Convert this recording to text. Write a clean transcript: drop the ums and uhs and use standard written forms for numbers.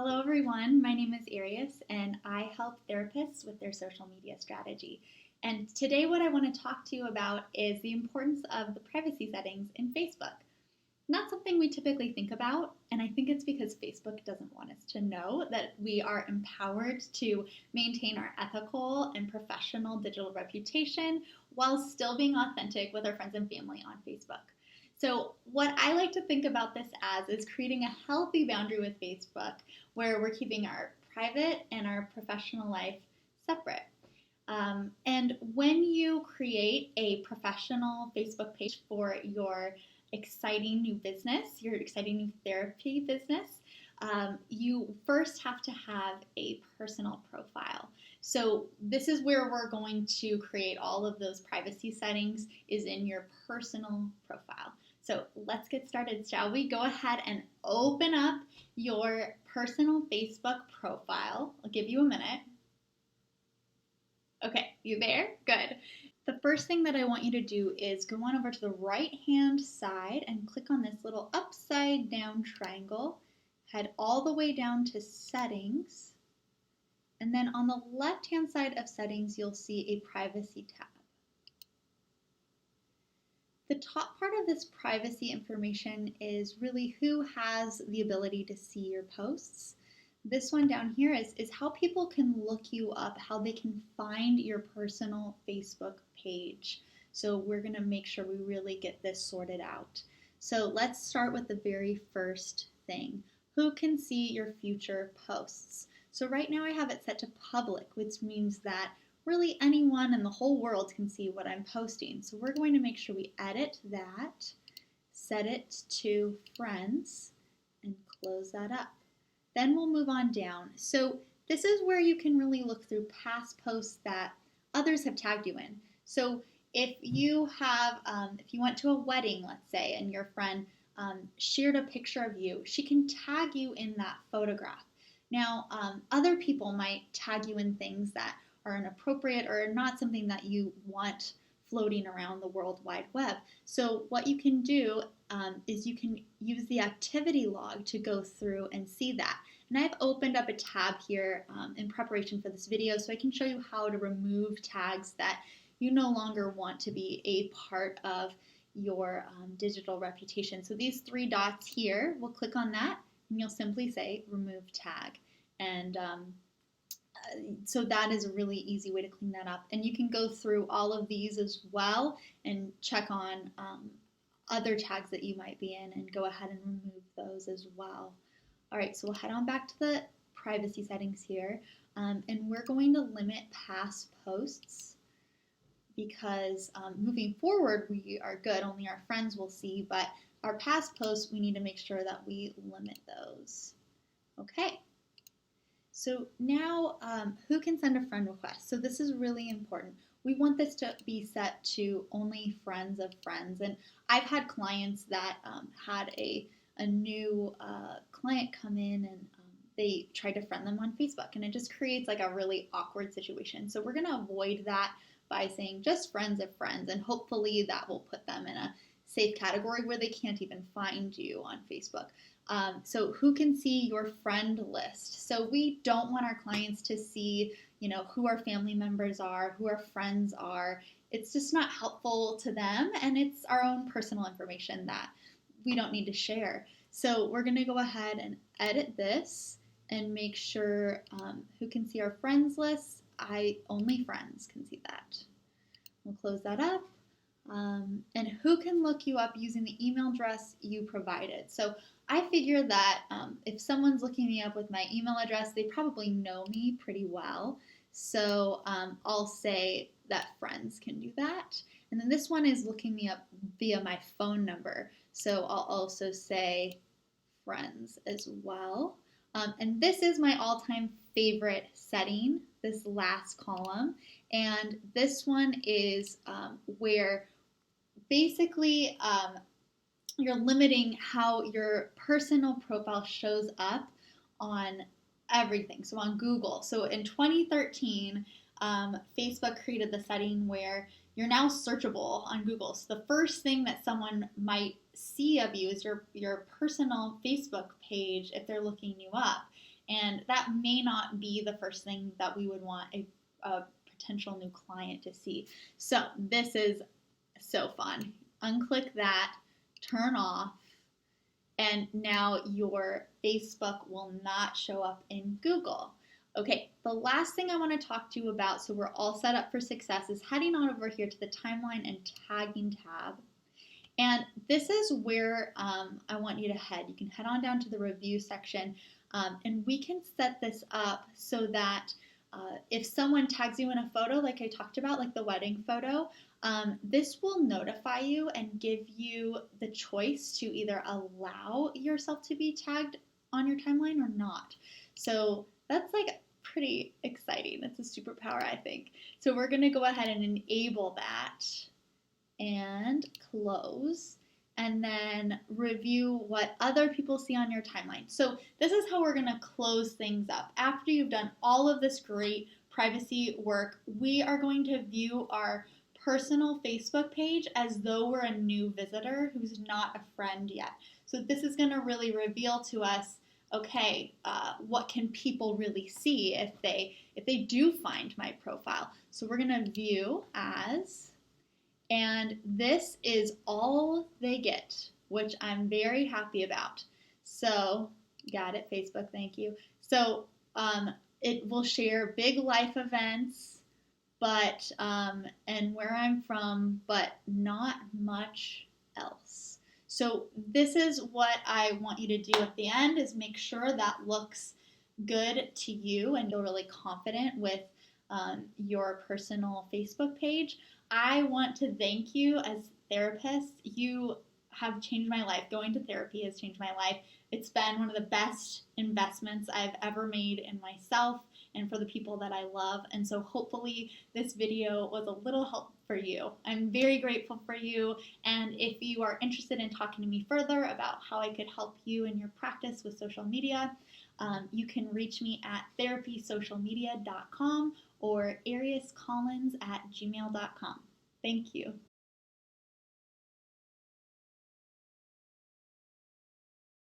Hello, everyone. My name is Arias, and I help therapists with their social media strategy. And today, what I want to talk to you about is the importance of the privacy settings in Facebook. Not something we typically think about, and I think it's because Facebook doesn't want us to know that we are empowered to maintain our ethical and professional digital reputation while still being authentic with our friends and family on Facebook. So what I like to think about this as is creating a healthy boundary with Facebook where we're keeping our private and our professional life separate. And when you create a professional Facebook page for your exciting new business, your exciting new therapy business, you first have to have a personal profile. So this is where we're going to create all of those privacy settings is in your personal profile. So let's get started, shall we? Go ahead and open up your personal Facebook profile. I'll give you a minute. Okay, you there? Good. The first thing that I want you to do is go on over to the right-hand side and click on this little upside down triangle. Head all the way down to settings. And then on the left-hand side of settings, you'll see a privacy tab. The top part of this privacy information is really who has the ability to see your posts. This one down here is how people can look you up, how they can find your personal Facebook page. So we're going to make sure we really get this sorted out. So let's start with the very first thing. Who can see your future posts? So right now I have it set to public, which means that really anyone in the whole world can see what I'm posting. So we're going to make sure we edit that, set it to friends, and close that up. Then we'll move on down. So this is where you can really look through past posts that others have tagged you in. So if you have, if you went to a wedding, let's say, and your friend shared a picture of you, she can tag you in that photograph. Now, other people might tag you in things that are inappropriate or not something that you want floating around the World Wide Web. So what you can do is you can use the activity log to go through and see that. And I've opened up a tab here in preparation for this video so I can show you how to remove tags that you no longer want to be a part of your digital reputation. So these three dots here, we'll click on that and you'll simply say remove tag. And so that is a really easy way to clean that up. And you can go through all of these as well and check on other tags that you might be in and go ahead and remove those as well. All right, so we'll head on back to the privacy settings here. And we're going to limit past posts because moving forward, we are good. Only our friends will see, but our past posts, we need to make sure that we limit those. Okay. So now, who can send a friend request? So this is really important. We want this to be set to only friends of friends. And I've had clients that had a new client come in and they tried to friend them on Facebook. And it just creates like a really awkward situation. So we're going to avoid that by saying just friends of friends. And hopefully that will put them in a safe category where they can't even find you on Facebook. So who can see your friend list? So we don't want our clients to see, who our family members are, who our friends are. It's just not helpful to them, and it's our own personal information that we don't need to share. So we're going to go ahead and edit this and make sure who can see our friends list. Only friends can see that. We'll close that up. And who can look you up using the email address you provided. So I figure that if someone's looking me up with my email address, they probably know me pretty well. So I'll say that friends can do that. And then this one is looking me up via my phone number. So I'll also say friends as well. And this is my all-time favorite setting, this last column. And this one is where basically you're limiting how your personal profile shows up on everything. So on Google. So in 2013, Facebook created the setting where you're now searchable on Google. So the first thing that someone might see of you is your personal Facebook page if they're looking you up. And that may not be the first thing that we would want a potential new client to see. So this is so fun. Unclick that, turn off, and now your Facebook will not show up in Google. Okay, the last thing I want to talk to you about, so we're all set up for success, is heading on over here to the timeline and tagging tab. And this is where I want you to head. You can head on down to the review section, and we can set this up so that if someone tags you in a photo, like I talked about, like the wedding photo, this will notify you and give you the choice to either allow yourself to be tagged on your timeline or not. So that's like pretty exciting. That's a superpower, I think. So we're going to go ahead and enable that and close, and then review what other people see on your timeline. So this is how we're going to close things up. After you've done all of this great privacy work, we are going to view our personal Facebook page as though we're a new visitor who's not a friend yet. So this is going to really reveal to us, okay, what can people really see if they do find my profile. So we're going to view as, and this is all they get, which I'm very happy about. So, got it, Facebook, thank you. So, it will share big life events, but, and where I'm from, but not much else. So this is what I want you to do at the end, is make sure that looks good to you and feel really confident with your personal Facebook page. I want to thank you as therapists. You have changed my life. Going to therapy has changed my life. It's been one of the best investments I've ever made in myself and for the people that I love. And so hopefully this video was a little help for you. I'm very grateful for you. And if you are interested in talking to me further about how I could help you in your practice with social media, you can reach me at therapysocialmedia.com or ariascollins@gmail.com. Thank you.